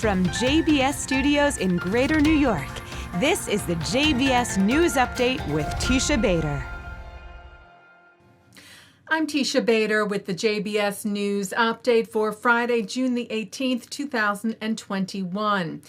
from JBS Studios in Greater New York, this is the JBS News Update with Teisha Bader. I'm Teisha Bader with the JBS News Update for Friday, June the 18th, 2021.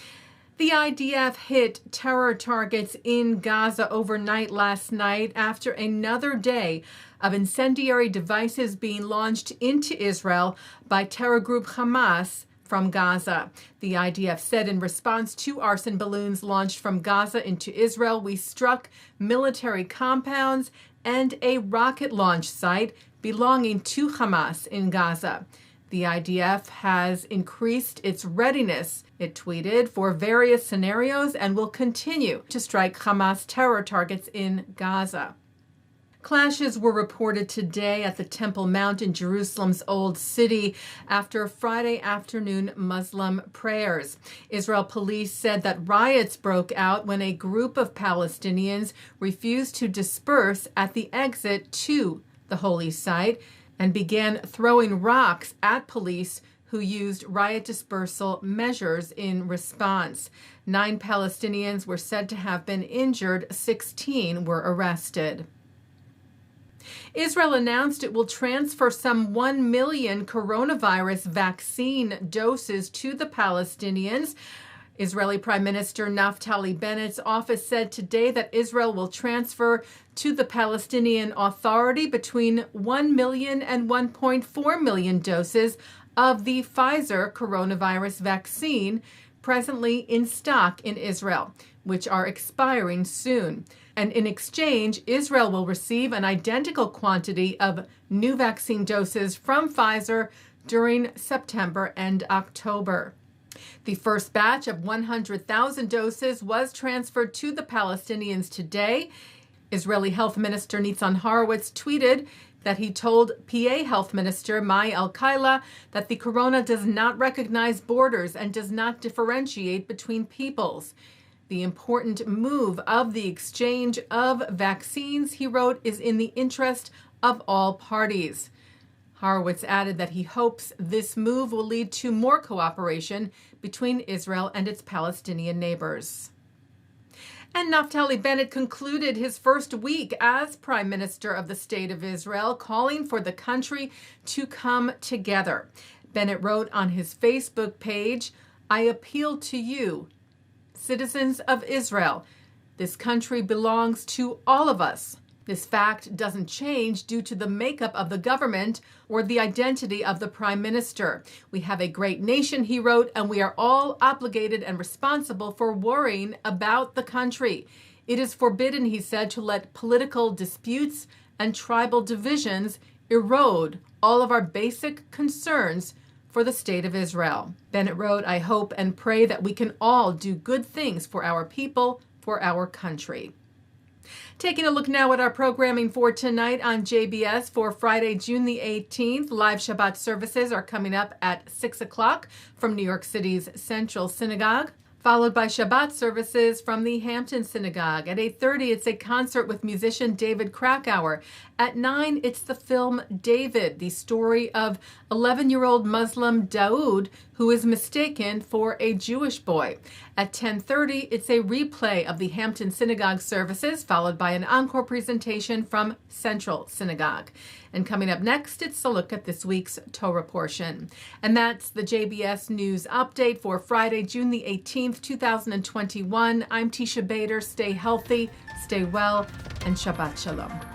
The IDF hit terror targets in Gaza overnight last night after another day of incendiary devices being launched into Israel by terror group Hamas from Gaza. The IDF said in response to arson balloons launched from Gaza into Israel, we struck military compounds and a rocket launch site belonging to Hamas in Gaza. The IDF has increased its readiness, it tweeted, for various scenarios and will continue to strike Hamas terror targets in Gaza. Clashes were reported today at the Temple Mount in Jerusalem's Old City after Friday afternoon Muslim prayers. Israel police said that riots broke out when a group of Palestinians refused to disperse at the exit to the holy site and began throwing rocks at police who used riot dispersal measures in response. 9 Palestinians were said to have been injured, 16 were arrested. Israel announced it will transfer some 1 million coronavirus vaccine doses to the Palestinians. Israeli Prime Minister Naftali Bennett's office said today that Israel will transfer to the Palestinian Authority between 1 million and 1.4 million doses of the Pfizer coronavirus vaccine presently in stock in Israel, which are expiring soon. And in exchange, Israel will receive an identical quantity of new vaccine doses from Pfizer during September and October. The first batch of 100,000 doses was transferred to the Palestinians today. Israeli Health Minister Nitzan Horowitz tweeted that he told PA Health Minister Mai El-Kaila that the corona does not recognize borders and does not differentiate between peoples. The important move of the exchange of vaccines, he wrote, is in the interest of all parties. Horowitz added that he hopes this move will lead to more cooperation between Israel and its Palestinian neighbors. And Naftali Bennett concluded his first week as Prime Minister of the State of Israel, calling for the country to come together. Bennett wrote on his Facebook page, "I appeal to you, citizens of Israel. This country belongs to all of us. This fact doesn't change due to the makeup of the government or the identity of the prime minister. We have a great nation," he wrote, "and we are all obligated and responsible for worrying about the country. It is forbidden," he said, "to let political disputes and tribal divisions erode all of our basic concerns for the state of Israel." Bennett wrote, "I hope and pray that we can all do good things for our people, for our country." Taking a look now at our programming for tonight on JBS for Friday, June the 18th. Live Shabbat services are coming up at 6 o'clock from New York City's Central Synagogue, followed by Shabbat services from the Hampton Synagogue. At 8:30, it's a concert with musician David Krakauer. At 9, it's the film David, the story of 11-year-old Muslim Daoud, who is mistaken for a Jewish boy. At 10:30, it's a replay of the Hampton Synagogue services, followed by an encore presentation from Central Synagogue. And coming up next, it's a look at this week's Torah Portion. And that's the JBS News Update for Friday, June the 18th, 2021. I'm Teisha Bader. Stay healthy, stay well, and Shabbat Shalom.